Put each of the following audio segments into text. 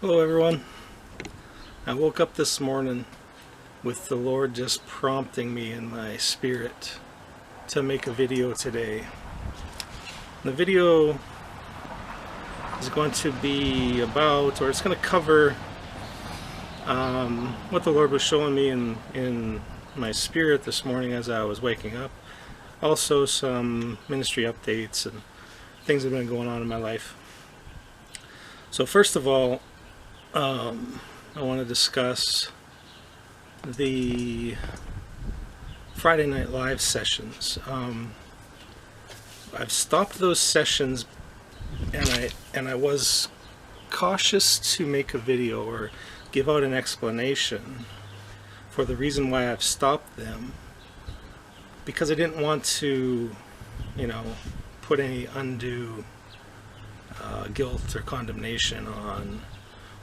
Hello everyone. I woke up this morning with the Lord just prompting me in my spirit to make a video today. The video is going to be about, or it's going to cover what the Lord was showing me in my spirit this morning as I was waking up. Also some ministry updates and things that have been going on in my life. So first of all, I want to discuss the Friday Night Live sessions. I've stopped those sessions, and I was cautious to make a video or give out an explanation for the reason why I've stopped them, because I didn't want to, put any undue guilt or condemnation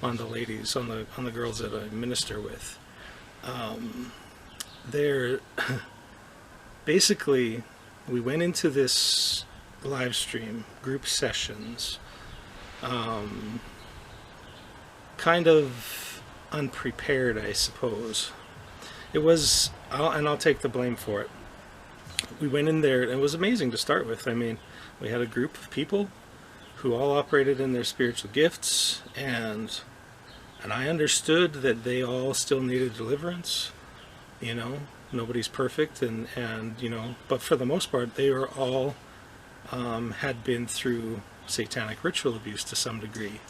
on the ladies, on the girls that I minister with. They're basically, we went into this live stream group sessions kind of unprepared, I suppose. It was, and I'll take the blame for it. We went in there and it was amazing to start with. I mean, we had a group of people who all operated in their spiritual gifts, and I understood that they all still needed deliverance. Nobody's perfect, and but for the most part, they were all had been through satanic ritual abuse to some degree,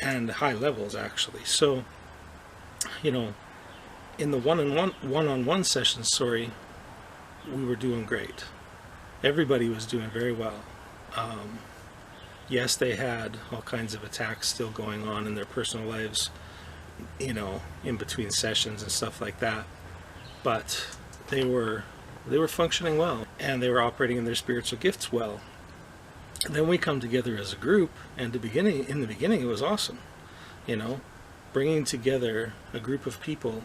and high levels actually. So, in the one-on-one sessions, we were doing great. Everybody was doing very well. Yes, they had all kinds of attacks still going on in their personal lives, in between sessions and stuff like that. But they were functioning well, and they were operating in their spiritual gifts well. And then we come together as a group, and in the beginning it was awesome. Bringing together a group of people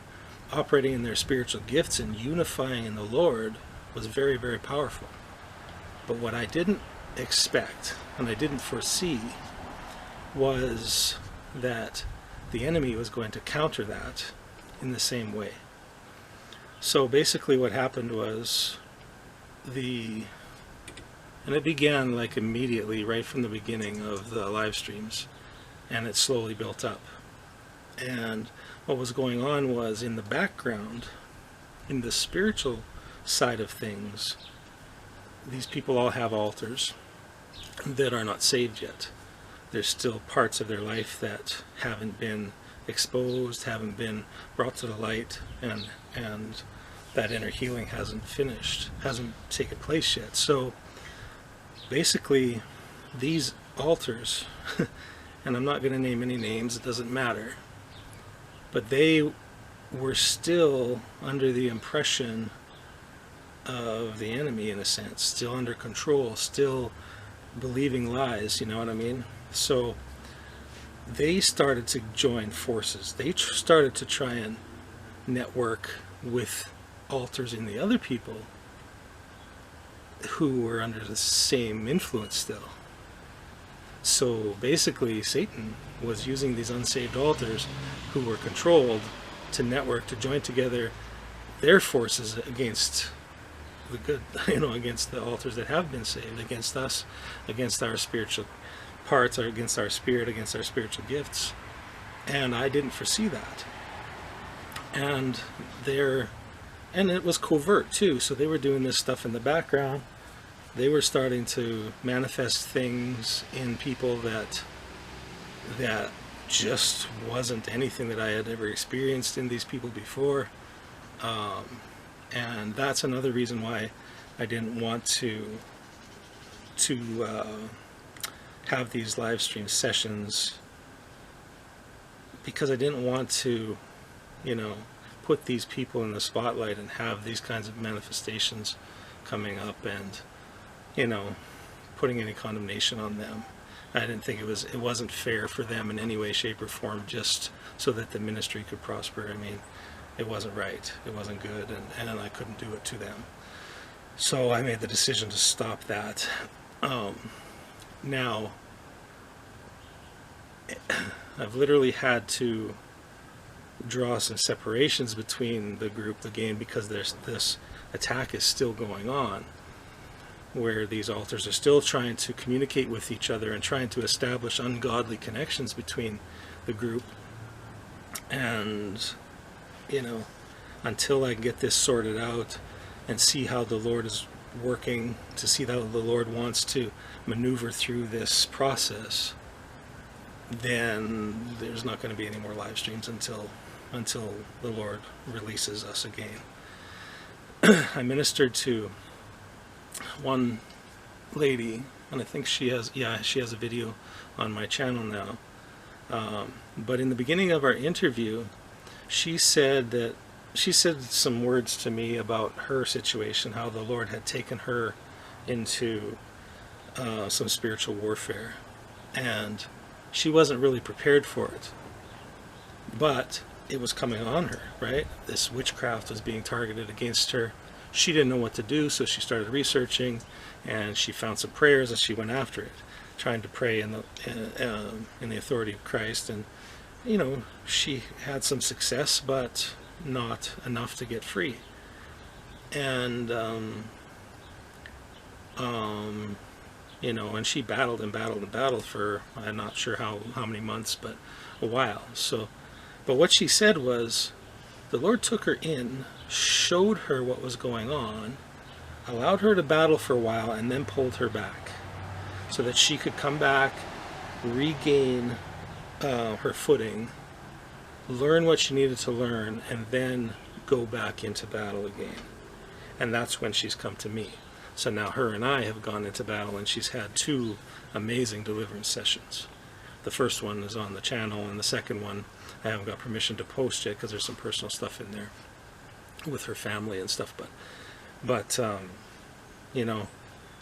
operating in their spiritual gifts and unifying in the Lord was very, very powerful. But what I didn't expect, and I didn't foresee, was that the enemy was going to counter that in the same way. So basically what happened was and it began like immediately right from the beginning of the live streams, and it slowly built up. And what was going on was, in the background, in the spiritual side of things, these people all have altars that are not saved yet. There's still parts of their life that haven't been exposed, haven't been brought to the light, and that inner healing hasn't taken place yet. So basically, these altars, and I'm not going to name any names, it doesn't matter, but they were still under the impression of the enemy, in a sense, still under control, still believing lies, you know what I mean? So they started to join forces. They started to try and network with altars in the other people who were under the same influence still. So basically, Satan was using these unsaved altars who were controlled to network, to join together their forces against the good, against the altars that have been saved, against us, against our spiritual parts, or against our spirit, against our spiritual gifts. And I didn't foresee that. And it was covert too, so they were doing this stuff in the background. They were starting to manifest things in people that just wasn't anything that I had ever experienced in these people before. And that's another reason why I didn't want to have these live stream sessions, because I didn't want to, put these people in the spotlight and have these kinds of manifestations coming up and, putting any condemnation on them. I didn't think it wasn't fair for them in any way, shape, or form, just so that the ministry could prosper. I mean, it wasn't right, it wasn't good, and I couldn't do it to them. So I made the decision to stop that. Now, I've literally had to draw some separations between the group again, because there's this attack is still going on, where these altars are still trying to communicate with each other and trying to establish ungodly connections between the group. And, you know, until I get this sorted out and see how the Lord is working, to see how the Lord wants to maneuver through this process, then there's not going to be any more live streams until the Lord releases us again. I ministered to one lady, and I think she has a video on my channel now. But in the beginning of our interview, she said some words to me about her situation, how the Lord had taken her into some spiritual warfare, and she wasn't really prepared for it, but it was coming on her, right? This witchcraft was being targeted against her. She didn't know what to do, so she started researching, and she found some prayers, and she went after it, trying to pray in the authority of Christ. And, you know, she had some success, but not enough to get free. And you know, and she battled and battled and battled for, I'm not sure how many months, but a while. So, but what she said was, the Lord took her in, showed her what was going on, allowed her to battle for a while, and then pulled her back so that she could come back, regain her footing, learn what she needed to learn, and then go back into battle again. And that's when she's come to me. So now her and I have gone into battle, and she's had 2 amazing deliverance sessions. The first one is on the channel, and the second one I haven't got permission to post yet because there's some personal stuff in there with her family and stuff. But you know,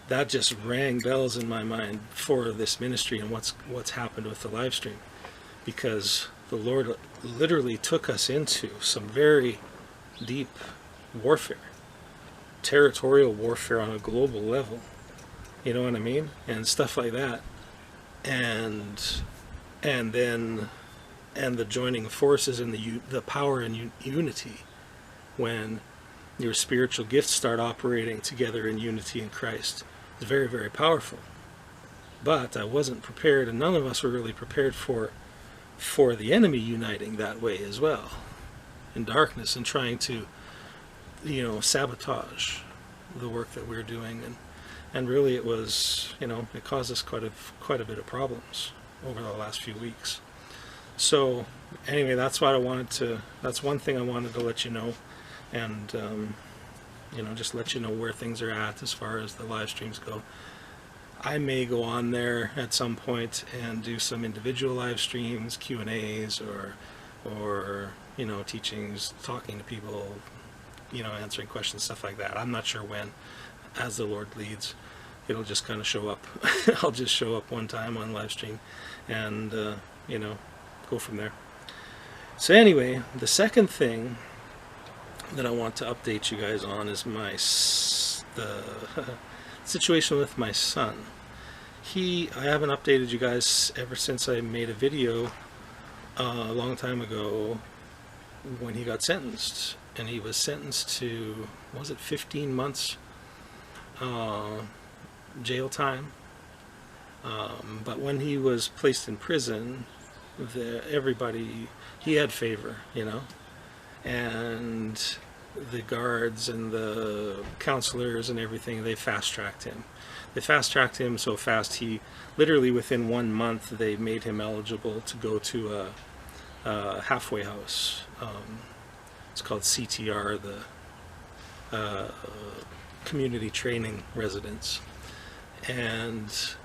that just rang bells in my mind for this ministry and what's happened with the live stream, because the Lord literally took us into some very deep warfare, territorial warfare on a global level, you know what I mean, and stuff like that, and then the joining of forces and the power and unity, when your spiritual gifts start operating together in unity in Christ. It's very, very powerful. But I wasn't prepared, and none of us were really prepared for the enemy uniting that way as well, in darkness, and trying to, you know, sabotage the work that we're doing. And really it was, you know, it caused us quite a bit of problems over the last few weeks. So anyway, that's one thing I wanted to let you know, and you know, just let you know where things are at as far as the live streams go. I may go on there at some point and do some individual live streams, Q&As, or you know, teachings, talking to people, you know, answering questions, stuff like that. I'm not sure when, as the Lord leads. It'll just kind of show up. I'll just show up one time on live stream, and you know, go from there. So anyway, the second thing that I want to update you guys on is the situation with my son. I haven't updated you guys ever since I made a video a long time ago when he got sentenced, and he was sentenced to, was it 15 months jail time, but when he was placed in prison, he had favor, you know, and the guards and the counselors and everything, they fast-tracked him. They fast-tracked him so fast, he literally within 1 month they made him eligible to go to a halfway house. It's called CTR, the community training residence, and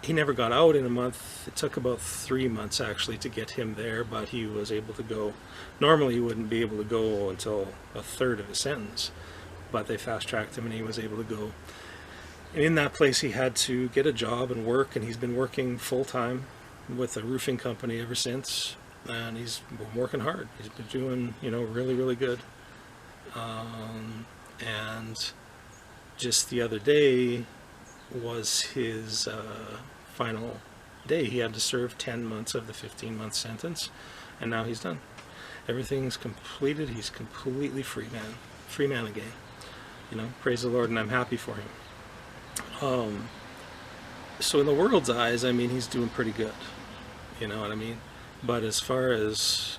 he never got out in a month. It took about 3 months actually to get him there, but he was able to go. Normally he wouldn't be able to go until a third of his sentence, but they fast-tracked him and he was able to go. And in that place he had to get a job and work, and he's been working full-time with a roofing company ever since, and he's been working hard. He's been doing, you know, really, really good. And just the other day was his final day. He had to serve 10 months of the 15-month sentence, and now he's done. Everything's completed. He's completely free man again. You know, praise the Lord, and I'm happy for him. So in the world's eyes, I mean, he's doing pretty good. You know what I mean? But as far as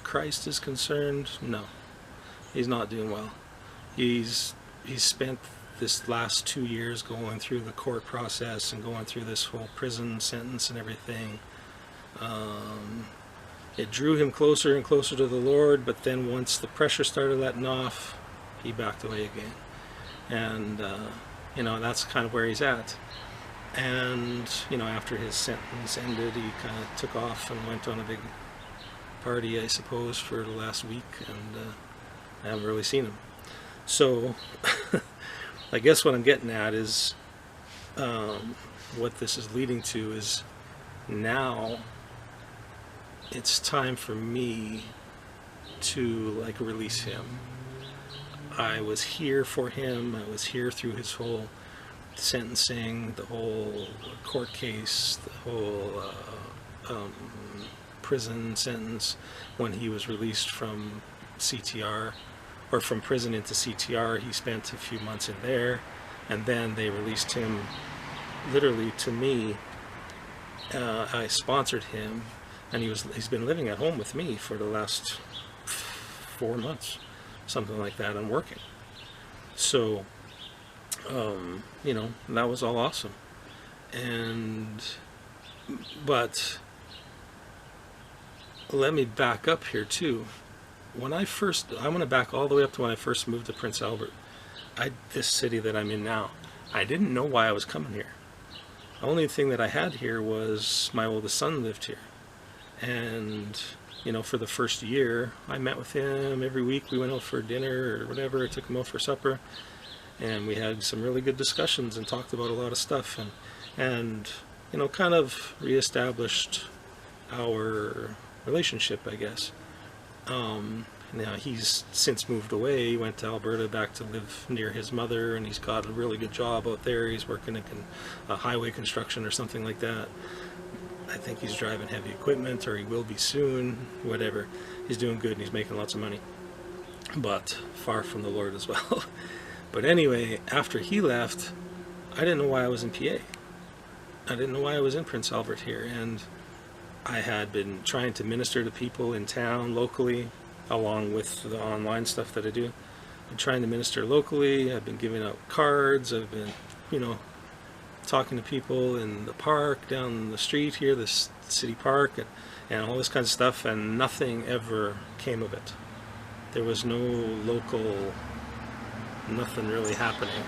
Christ is concerned, no, he's not doing well. He's spent this last 2 years going through the court process and going through this whole prison sentence and everything. It drew him closer and closer to the Lord, but then once the pressure started letting off, he backed away again. And, you know, that's kind of where he's at. And, you know, after his sentence ended, he kind of took off and went on a big party, I suppose, for the last week, and I haven't really seen him. So, I guess what I'm getting at is, what this is leading to is, now it's time for me to, like, release him. I was here for him. I was here through his whole sentencing, the whole court case, the whole prison sentence, when he was released from CTR, or from prison into CTR. He spent a few months in there, and then they released him literally to me. I sponsored him, and he's been living at home with me for the last 4 months, something like that. I'm working. So, you know, that was all awesome. But let me back up here too. I'm going to back all the way up to when I first moved to Prince Albert. This city that I'm in now, I didn't know why I was coming here. The only thing that I had here was my oldest son lived here. And, you know, for the first year, I met with him every week. We went out for dinner or whatever. I took him out for supper. And we had some really good discussions and talked about a lot of stuff. And you know, kind of reestablished our relationship, I guess. Now he's since moved away. He went to Alberta back to live near his mother, and he's got a really good job out there. He's working in highway construction or something like that. I think he's driving heavy equipment, or he will be soon, whatever. He's doing good, and he's making lots of money, but far from the Lord as well. But anyway, after he left, I didn't know why I was in PA. I didn't know why I was in Prince Albert here, and I had been trying to minister to people in town locally, along with the online stuff that I do. I've been trying to minister locally. I've been giving out cards. I've been, you know, talking to people in the park, down the street here, this city park, and all this kind of stuff, and nothing ever came of it. There was no local, nothing really happening.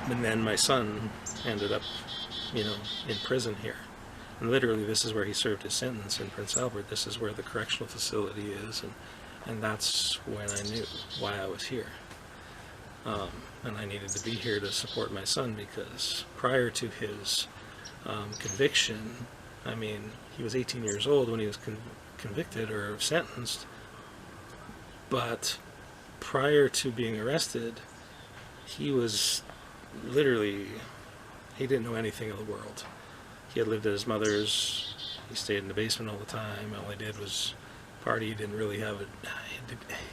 And then my son ended up, you know, in prison here. And literally, this is where he served his sentence in Prince Albert. This is where the correctional facility is, and that's when I knew why I was here. And I needed to be here to support my son, because prior to his conviction, I mean, he was 18 years old when he was convicted or sentenced, but prior to being arrested, he was literally, he didn't know anything of the world. He had lived at his mother's. He stayed in the basement all the time. All he did was party. He didn't really have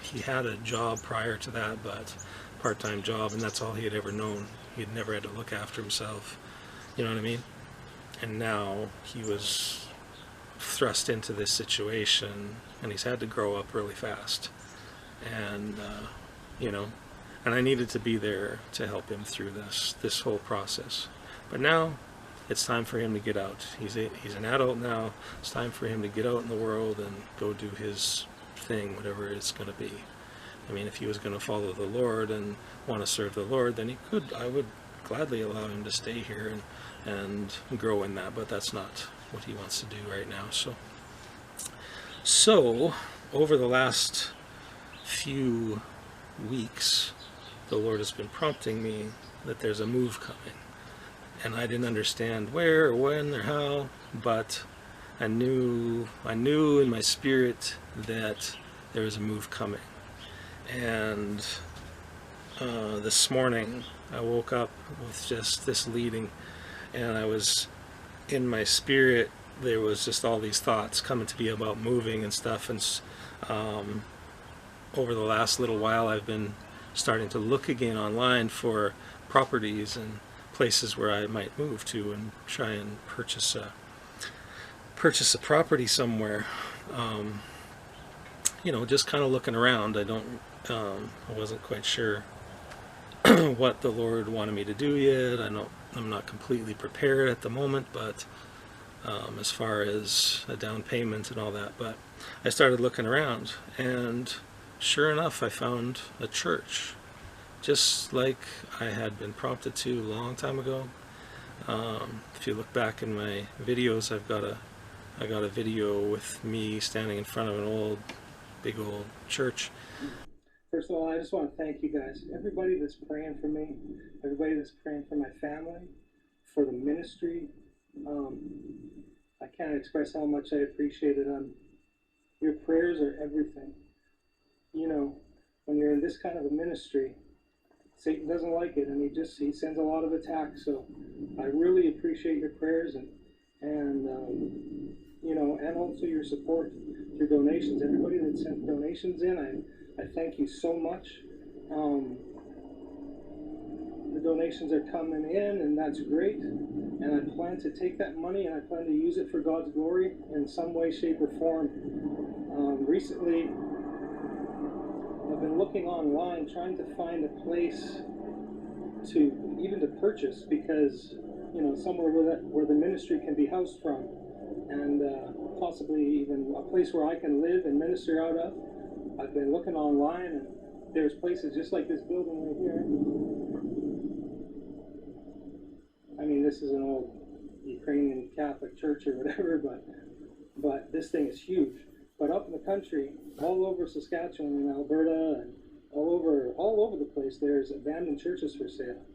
he had a job prior to that, but part-time job, and that's all he had ever known. He had never had to look after himself. You know what I mean? And now he was thrust into this situation, and he's had to grow up really fast. And, you know, and I needed to be there to help him through this whole process. But now, it's time for him to get out. He's an adult now. It's time for him to get out in the world and go do his thing, whatever it's going to be. I mean, if he was going to follow the Lord and want to serve the Lord, then he could. I would gladly allow him to stay here and grow in that, but that's not what he wants to do right now. So over the last few weeks, the Lord has been prompting me that there's a move coming. And I didn't understand where or when or how, but I knew in my spirit that there was a move coming. And this morning I woke up with just this leading, and I was in my spirit, there was just all these thoughts coming to me about moving and stuff. And over the last little while, I've been starting to look again online for properties and places where I might move to and try and purchase a property somewhere. Just kind of looking around. I wasn't quite sure what the Lord wanted me to do yet. I'm not completely prepared at the moment, but as far as a down payment and all that. But I started looking around, and sure enough, I found a church, just like I had been prompted to a long time ago. If you look back in my videos, I got a video with me standing in front of an big old church. First of all, I just want to thank you guys, everybody that's praying for me, everybody that's praying for my family, for the ministry. I can't express how much I appreciate it. Your prayers are everything. When you're in this kind of a ministry, Satan doesn't like it, and he sends a lot of attacks. So I really appreciate your prayers and also your support, your donations. Everybody that sent donations in, I thank you so much. The donations are coming in, and that's great. And I plan to take that money and I plan to use it for God's glory in some way, shape, or form. Recently, I've been looking online trying to find a place to purchase, because somewhere where the ministry can be housed from, and possibly even a place where I can live and minister out of. I've been looking online, and there's places just like this building right here. I mean, this is an old Ukrainian Catholic church or whatever, but this thing is huge. But up in the country, all over Saskatchewan and Alberta, and all over the place, there's abandoned churches for sale.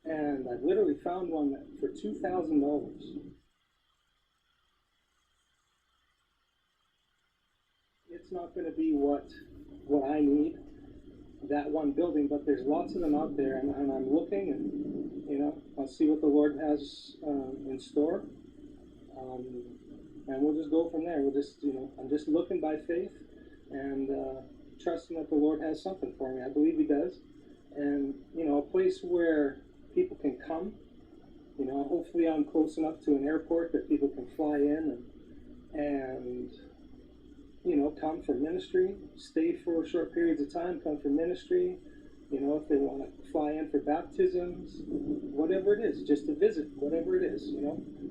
And I've literally found one for $2,000. It's not going to be what I need, that one building, but there's lots of them out there, and I'm looking, and I'll see what the Lord has in store, and we'll just go from there. I'm just looking by faith and trusting that the Lord has something for me. I believe He does, and a place where people can come. Hopefully I'm close enough to an airport that people can fly in and come for ministry, stay for short periods of time, come for ministry. If they want to fly in for baptisms, whatever it is, just to visit, whatever it is.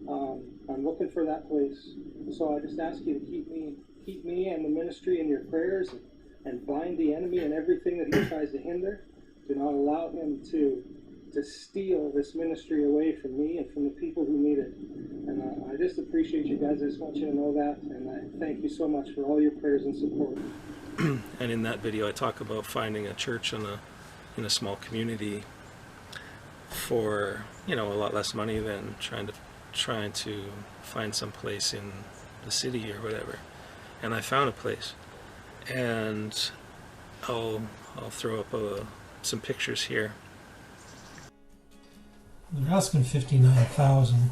I'm looking for that place. So I just ask you to keep me and the ministry in your prayers, and bind the enemy and everything that he tries to hinder. Do not allow him to steal this ministry away from me and from the people who need it. And I just appreciate you guys. I just want you to know that, and I thank you so much for all your prayers and support. And in that video, I talk about finding a church in a small community for a lot less money than trying to find some place in the city or whatever. And I found a place, and I'll throw up some pictures here. They're asking $59,000.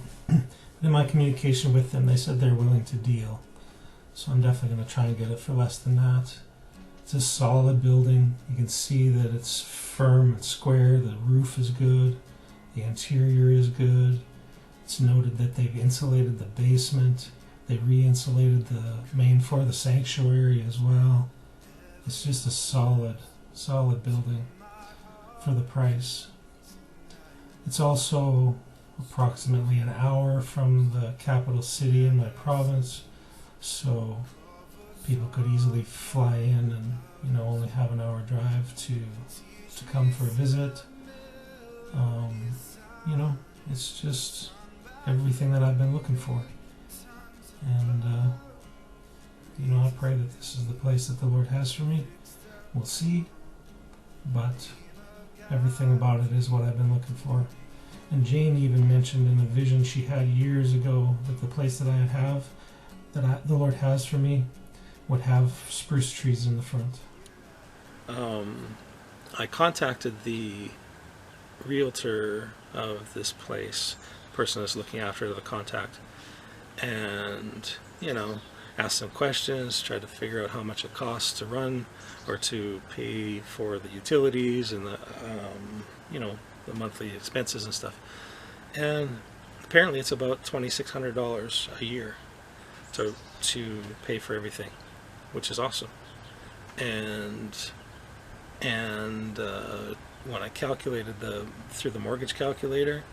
In my communication with them, they said they're willing to deal. So I'm definitely going to try and get it for less than that. It's a solid building. You can see that it's firm, it's square, the roof is good, the interior is good. It's noted that they've insulated the basement. They re-insulated the main floor of the sanctuary as well. It's just a solid building for the price. It's also approximately an hour from the capital city in my province, so people could easily fly in and only have an hour drive to come for a visit. It's just everything that I've been looking for, and I pray that this is the place that the Lord has for me. We'll see, but everything about it is what I've been looking for. And Jane even mentioned in a vision she had years ago that the place that the Lord has for me would have spruce trees in the front. I contacted the realtor of this place person that's looking after the contact, and ask them questions, try to figure out how much it costs to run or to pay for the utilities and the the monthly expenses and stuff. And apparently it's about $2,600 a year to pay for everything, which is awesome. And when I calculated through the mortgage calculator,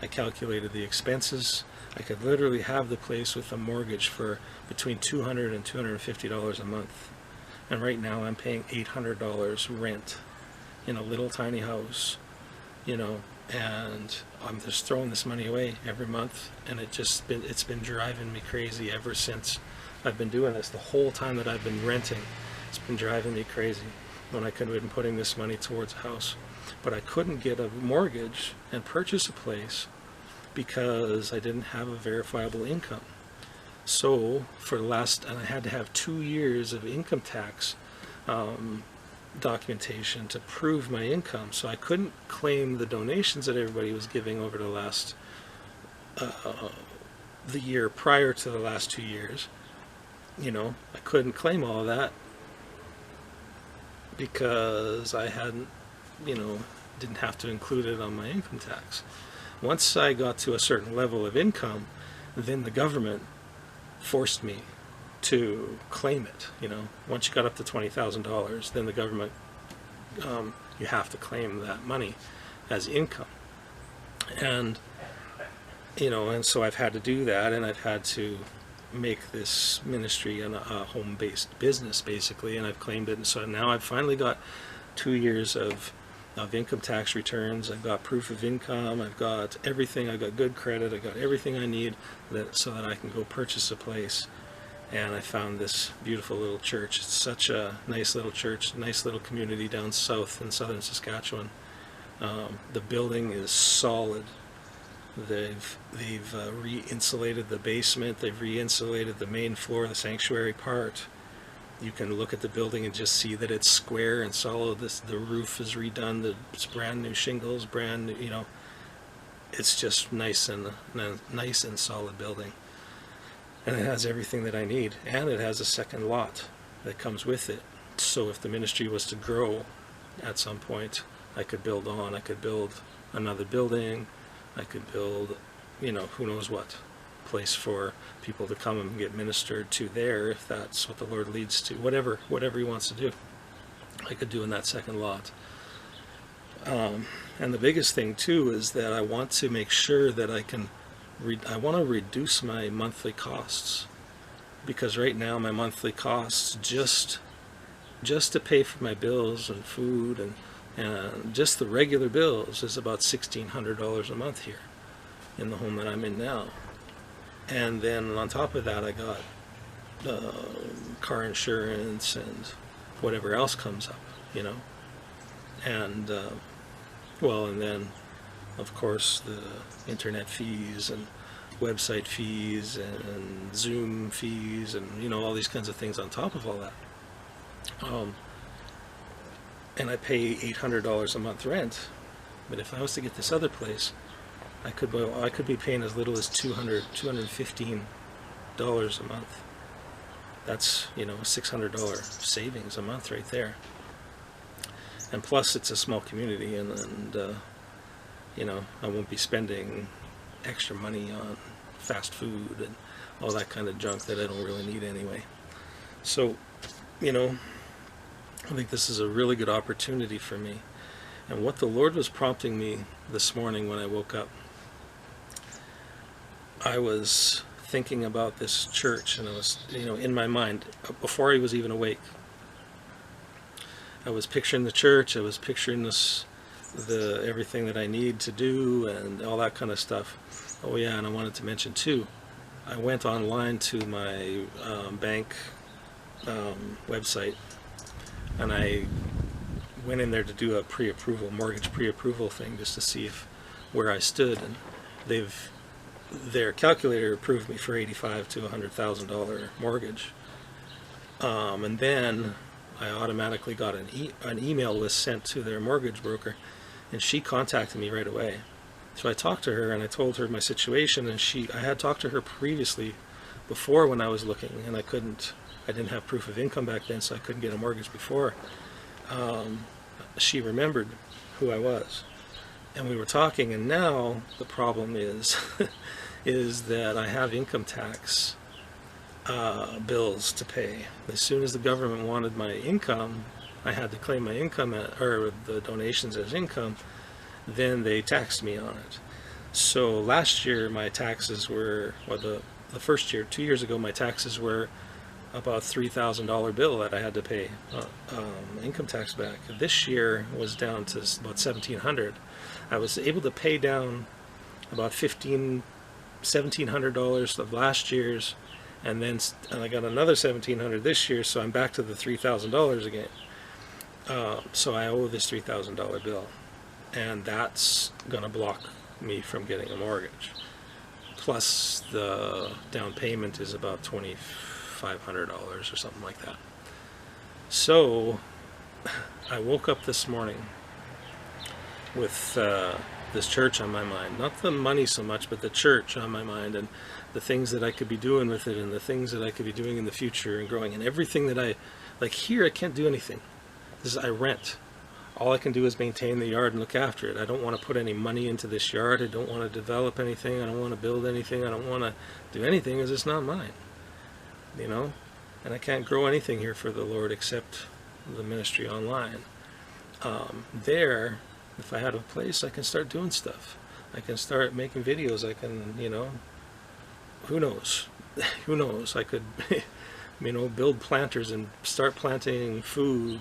I calculated the expenses. I could literally have the place with a mortgage for between $200 and $250 a month. And right now I'm paying $800 rent in a little tiny house, and I'm just throwing this money away every month, and it's been driving me crazy ever since I've been doing this. The whole time that I've been renting, it's been driving me crazy when I could have been putting this money towards a house. But I couldn't get a mortgage and purchase a place because I didn't have a verifiable income. So and I had to have 2 years of income tax documentation to prove my income. So I couldn't claim the donations that everybody was giving over the last the year prior to the last 2 years. I couldn't claim all of that because I hadn't, didn't have to include it on my income tax. Once I got to a certain level of income, then the government forced me to claim it. Once you got up to $20,000, then the government, you have to claim that money as income. And and so I've had to do that, and I've had to make this ministry a home-based business basically, and I've claimed it. And so now I've finally got 2 years of income tax returns. I've got proof of income. I've got everything. I've got good credit. I've got everything I need so that I can go purchase a place. And I found this beautiful little church. It's such a nice little church, nice little community down south in southern Saskatchewan. The building is solid. They've re-insulated the basement. They've re-insulated the main floor, the sanctuary part. You can look at the building and just see that it's square and solid. The roof is redone. It's brand new shingles, brand new. It's just nice and solid building. And it has everything that I need, and it has a second lot that comes with it. So if the ministry was to grow at some point, I could build on. I could build another building. I could build, who knows what place for people to come and get ministered to there, if that's what the Lord leads to. Whatever He wants to do, I could do in that second lot. And the biggest thing too is that I want to make sure that I want to reduce my monthly costs, because right now my monthly costs just to pay for my bills and food and just the regular bills is about $1,600 a month here in the home that I'm in now. And then on top of that, I got car insurance and whatever else comes up, and and then of course the internet fees and website fees and Zoom fees and all these kinds of things on top of all that. And I pay $800 a month rent, but if I was to get this other place, I could be paying as little as $215 a month. That's $600 savings a month right there. And plus it's a small community, and I won't be spending extra money on fast food and all that kind of junk that I don't really need anyway. So I think this is a really good opportunity for me. And what the Lord was prompting me this morning when I woke up, I was thinking about this church, and I was, in my mind, before I was even awake, I was picturing the church. I was picturing everything that I need to do and all that kind of stuff. Oh yeah, and I wanted to mention too, I went online to my bank website, and I went in there to do a mortgage pre-approval thing, just to see where I stood, and their calculator approved me for $85,000 to $100,000 mortgage. And then I automatically got an email list sent to their mortgage broker, and she contacted me right away So I talked to her and I told her my situation, and I had talked to her previously before when I was looking, and I didn't have proof of income back then, so I couldn't get a mortgage before. She remembered who I was, and we were talking, and now the problem is is that I have income tax bills to pay. As soon as the government wanted my income, I had to claim my income or the donations as income. Then they taxed me on it. So last year my taxes were, well, the first year, 2 years ago, my taxes were about $3,000 bill that I had to pay income tax back. This year was down to about $1,700. I was able to pay down about $1,700 of last year's, and I got another $1,700 this year, so I'm back to the $3,000 again. So I owe this $3,000 bill, and that's gonna block me from getting a mortgage. Plus the down payment is about $2,500 or something like that. So I woke up this morning with this church on my mind. Not the money so much, but the church on my mind, and the things that I could be doing with it, and the things that I could be doing in the future and growing, and everything that like here I can't do anything. I rent. All I can do is maintain the yard and look after it. I don't want to put any money into this yard. I don't want to develop anything. I don't want to build anything. I don't want to do anything because it's not mine. You know? And I can't grow anything here for the Lord except the ministry online. There, if I had a place, I can start doing stuff. I can start making videos. I can, who knows? Who knows? I could... build planters and start planting food.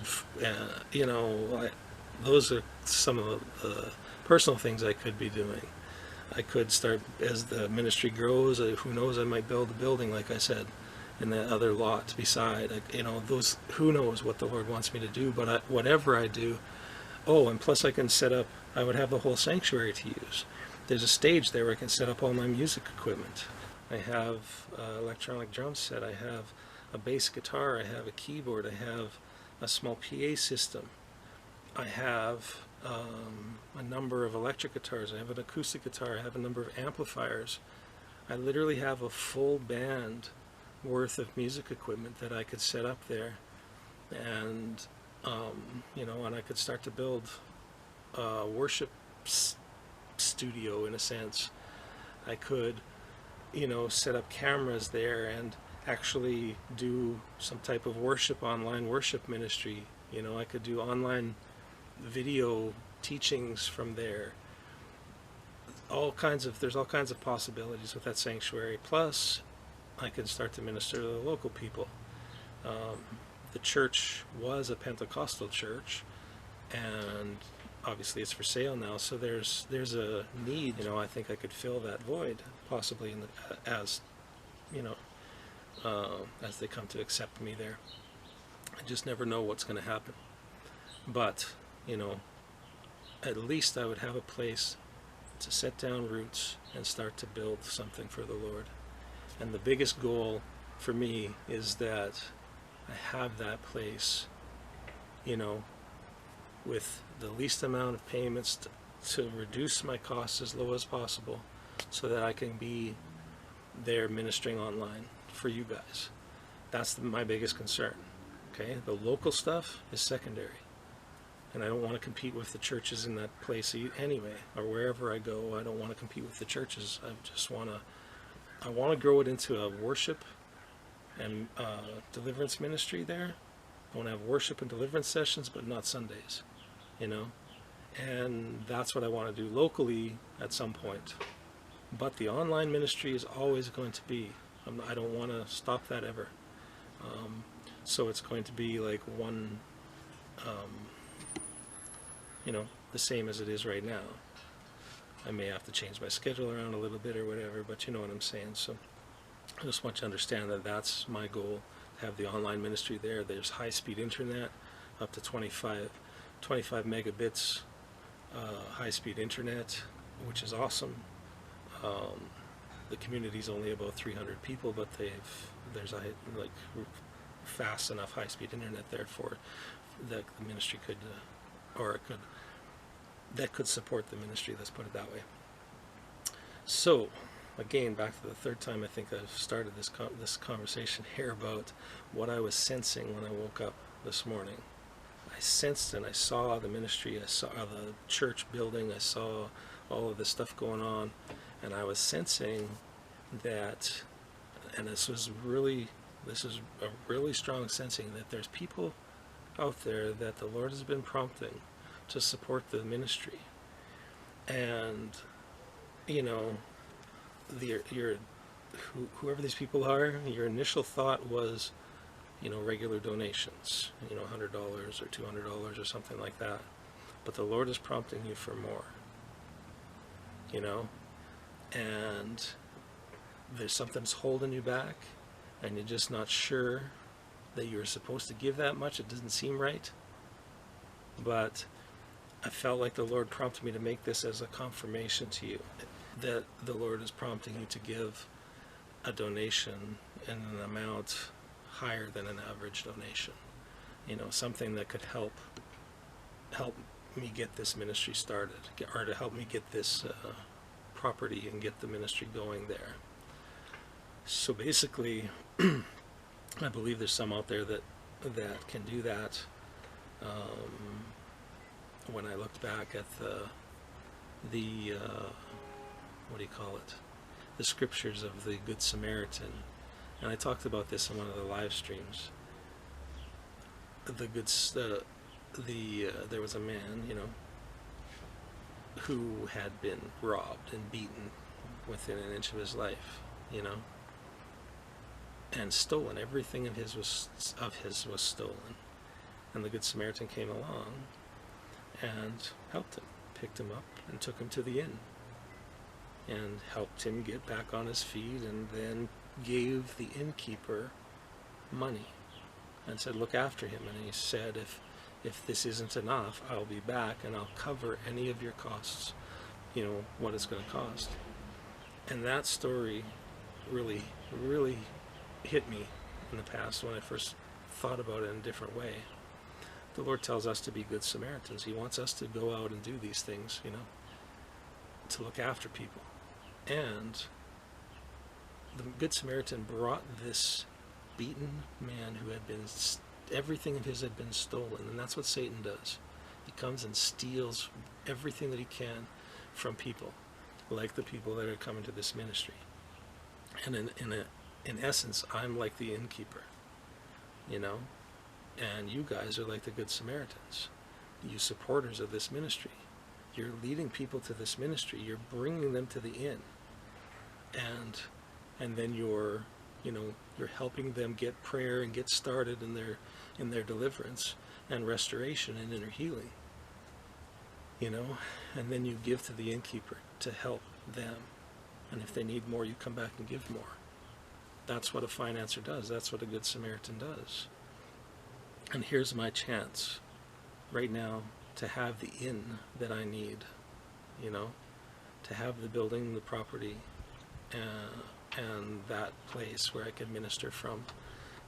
Those are some of the personal things I could be doing. I could start, as the ministry grows, who knows, I might build a building, like I said, in that other lot beside. Those, who knows what the Lord wants me to do, but whatever I do. Oh, and plus I can set up, I would have the whole sanctuary to use. There's a stage there where I can set up all my music equipment. I have an electronic drum set, I have a bass guitar, I have a keyboard, I have a small PA system, I have a number of electric guitars, I have an acoustic guitar, I have a number of amplifiers. I literally have a full band worth of music equipment that I could set up there, and and I could start to build a worship studio in a sense. I could set up cameras there and actually do some type of online worship ministry. I could do online video teachings from there. There's all kinds of possibilities with that sanctuary. Plus, I can start to minister to the local people. The church was a Pentecostal church, and obviously it's for sale now. So there's a need. I think I could fill that void possibly as they come to accept me there. I just never know what's going to happen. But, at least I would have a place to set down roots and start to build something for the Lord. And the biggest goal for me is that I have that place, with the least amount of payments to reduce my costs as low as possible, so that I can be there ministering online for you guys. That's my biggest concern. Okay, the local stuff is secondary, and I don't want to compete with the churches in that place anyway, or wherever I go. I don't want to compete with the churches. I want to grow it into a worship and deliverance ministry there. I want to have worship and deliverance sessions, but not Sundays, and that's what I want to do locally at some point. But the online ministry is always going to be, I don't want to stop that ever. So it's going to be like one, the same as it is right now. I may have to change my schedule around a little bit or whatever, but you know what I'm saying. So I just want you to understand that that's my goal, to have the online ministry there. There's high-speed internet, up to 25 megabits high-speed internet, which is awesome. The community's only about 300 people, but there's fast enough high-speed internet there for that the ministry could, that could support the ministry. Let's put it that way. So, again, back to the third time I think I've started this conversation here about what I was sensing when I woke up this morning. I sensed and I saw the ministry, I saw the church building, I saw all of this stuff going on, and I was sensing that, and this is a really strong sensing, that there's people out there that the Lord has been prompting to support the ministry. And you know, whoever these people are, your initial thought was, regular donations, $100 or $200 or something like that. But the Lord is prompting you for more, and there's something that's holding you back, and you're just not sure that you're supposed to give that much. It doesn't seem right. But I felt like the Lord prompted me to make this as a confirmation to you that the Lord is prompting you to give a donation in an amount higher than an average donation. Something that could help me get this ministry started, or to help me get this property and get the ministry going there. So basically, I believe there's some out there that can do that. When I looked back at the what do you call it? The scriptures of the Good Samaritan, and I talked about this in one of the live streams. There was a man, who had been robbed and beaten within an inch of his life, and stolen. Everything of his was stolen. And the Good Samaritan came along and helped him, picked him up and took him to the inn and helped him get back on his feet, and then gave the innkeeper money and said, look after him. And he said, if this isn't enough, I'll be back and I'll cover any of your costs, what it's going to cost. And that story really, really hit me in the past when I first thought about it in a different way. The Lord tells us to be good Samaritans. He wants us to go out and do these things, to look after people. And the Good Samaritan brought this beaten man who had been, everything of his had been stolen. And that's what Satan does. He comes and steals everything that he can from people, like the people that are coming to this ministry. And in essence, I'm like the innkeeper, and you guys are like the Good Samaritans, you supporters of this ministry. You're leading people to this ministry. You're bringing them to the inn, and then you're helping them get prayer and get started in their deliverance and restoration and inner healing. And then you give to the innkeeper to help them, and if they need more, you come back and give more. That's what a financer does. That's what a Good Samaritan does. And here's my chance right now to have the inn that I need, to have the building, the property, and that place where I can minister from.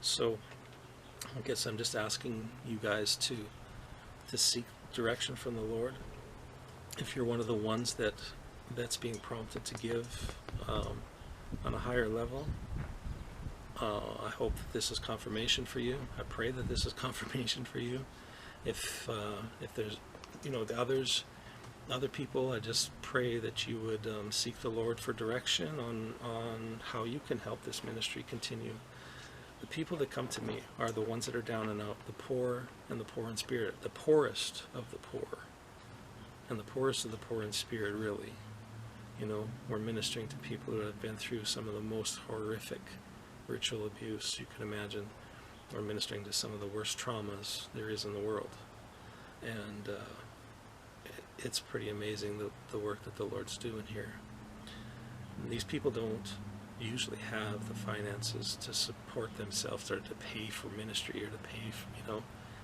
So I guess I'm just asking you guys to seek direction from the Lord. If you're one of the ones that's being prompted to give on a higher level, I hope that this is confirmation for you. I pray that this is confirmation for you. If there's the other people, I just pray that you would seek the Lord for direction on how you can help this ministry continue. The people that come to me are the ones that are down and out, the poor and the poor in spirit, the poorest of the poor, and the poorest of the poor in spirit, really. We're ministering to people who have been through some of the most horrific ritual abuse you can imagine. We're ministering to some of the worst traumas there is in the world. And it's pretty amazing the work that the Lord's doing here. And these people don't usually have the finances to support themselves, or to pay for ministry, or to pay for,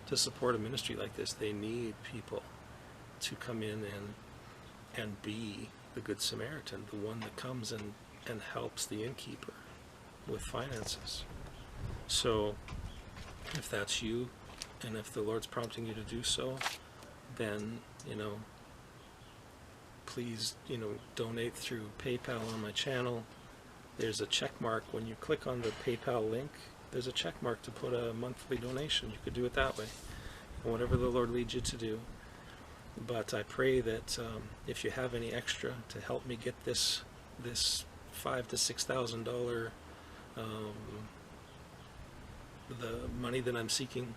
to support a ministry like this. They need people to come in and be the Good Samaritan, the one that comes and helps the innkeeper with finances. So if that's you, and if the Lord's prompting you to do so, then please, donate through PayPal on my channel. There's a check mark when you click on the PayPal link. There's a check mark to put a monthly donation. You could do it that way, whatever the Lord leads you to do. But I pray that if you have any extra to help me get this $5,000 to $6,000, the money that I'm seeking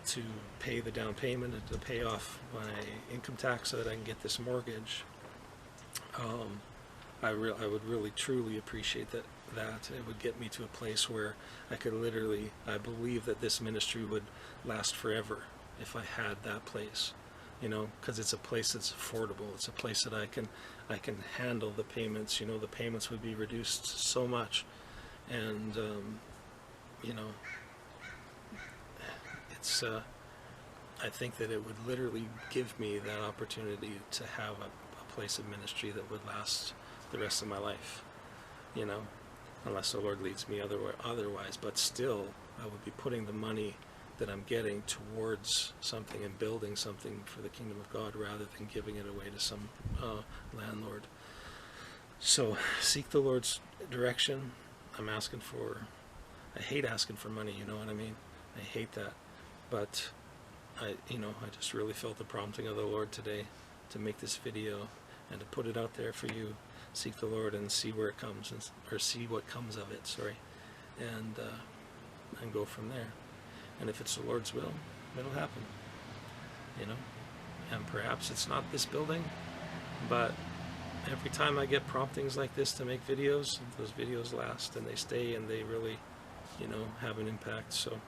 to pay the down payment and to pay off my income tax so that I can get this mortgage, I would really truly appreciate that. It would get me to a place where I could literally, I believe that this ministry would last forever if I had that place, because it's a place that's affordable. It's a place that I can handle the payments. The payments would be reduced so much, and it's I think that it would literally give me that opportunity to have a place of ministry that would last the rest of my life, unless the Lord leads me otherwise. But still, I would be putting the money that I'm getting towards something and building something for the kingdom of God rather than giving it away to some landlord. So seek the Lord's direction. I hate asking for money, you know what I mean? I hate that. But I just really felt the prompting of the Lord today to make this video and to put it out there for you. Seek the Lord and see where it comes, or see what comes of it, and go from there. And if it's the Lord's will, it'll happen, and perhaps it's not this building, but every time I get promptings like this to make videos, those videos last and they stay and they really, have an impact. So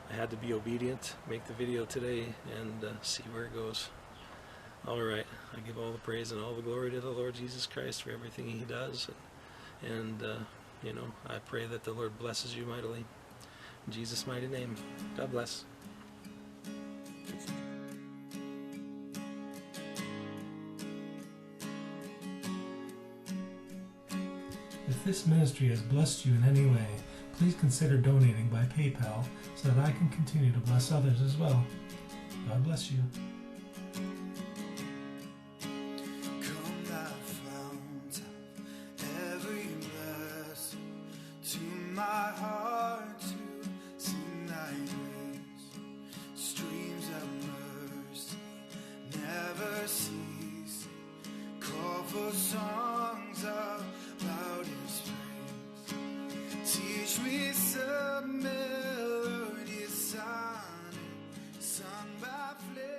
I had to be obedient, make the video today, and see where it goes. Alright, I give all the praise and all the glory to the Lord Jesus Christ for everything He does, and I pray that the Lord blesses you mightily. In Jesus' mighty name, God bless. If this ministry has blessed you in any way, please consider donating by PayPal so that I can continue to bless others as well. God bless you. Come thou fount of every blessing, to my heart to sing thy grace. Streams of mercy never cease, call for songs of loudest praise. Teach me some melody sung by flames.